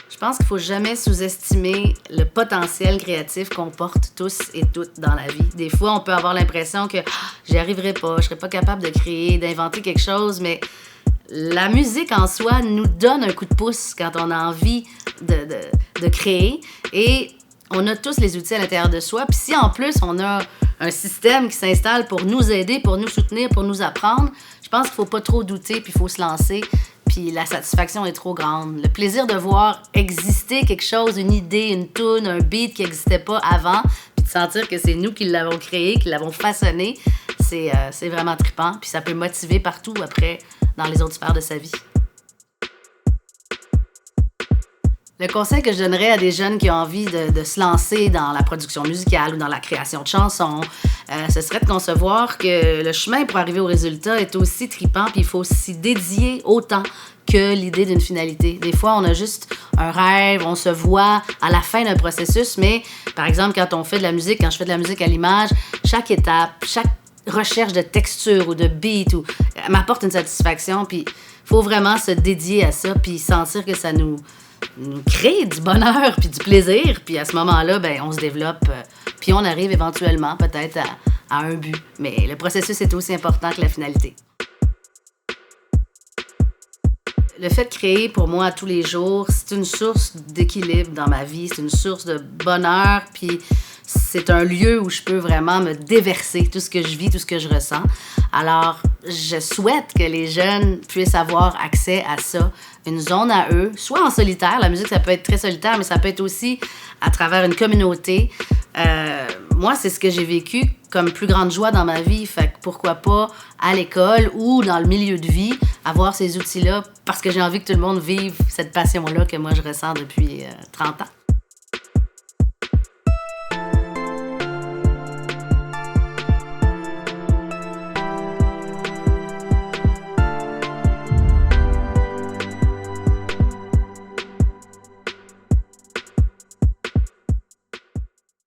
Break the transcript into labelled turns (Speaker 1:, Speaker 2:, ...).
Speaker 1: Je pense qu'il ne faut jamais sous-estimer le potentiel créatif qu'on porte tous et toutes dans la vie. Des fois, on peut avoir l'impression que j'y arriverai pas, je ne serai pas capable de créer, d'inventer quelque chose, mais la musique en soi nous donne un coup de pouce quand on a envie de créer. Et on a tous les outils à l'intérieur de soi. Puis si en plus, on a un système qui s'installe pour nous aider, pour nous soutenir, pour nous apprendre, je pense qu'il ne faut pas trop douter, puis il faut se lancer. Puis la satisfaction est trop grande. Le plaisir de voir exister quelque chose, une idée, une toune, un beat qui n'existait pas avant, puis de sentir que c'est nous qui l'avons créé, qui l'avons façonné, c'est vraiment trippant. Puis ça peut motiver partout après dans les autres sphères de sa vie. Le conseil que je donnerais à des jeunes qui ont envie de se lancer dans la production musicale ou dans la création de chansons, ce serait de concevoir que le chemin pour arriver au résultat est aussi trippant, puis il faut s'y dédier autant que l'idée d'une finalité. Des fois, on a juste un rêve, on se voit à la fin d'un processus, mais par exemple, quand on fait de la musique, quand je fais de la musique à l'image, chaque étape, chaque recherche de texture ou de beat m'apporte une satisfaction, puis il faut vraiment se dédier à ça, puis sentir que ça nous crée du bonheur puis du plaisir, puis à ce moment-là, ben on se développe, puis on arrive éventuellement peut-être à un but. Mais le processus est aussi important que la finalité. Le fait de créer, pour moi, tous les jours, c'est une source d'équilibre dans ma vie, c'est une source de bonheur, puis c'est un lieu où je peux vraiment me déverser tout ce que je vis, tout ce que je ressens. Alors, je souhaite que les jeunes puissent avoir accès à ça, une zone à eux, soit en solitaire, la musique ça peut être très solitaire, mais ça peut être aussi à travers une communauté. Moi, c'est ce que j'ai vécu comme plus grande joie dans ma vie, fait que pourquoi pas à l'école ou dans le milieu de vie, avoir ces outils-là, parce que j'ai envie que tout le monde vive cette passion-là que moi je ressens depuis 30 ans.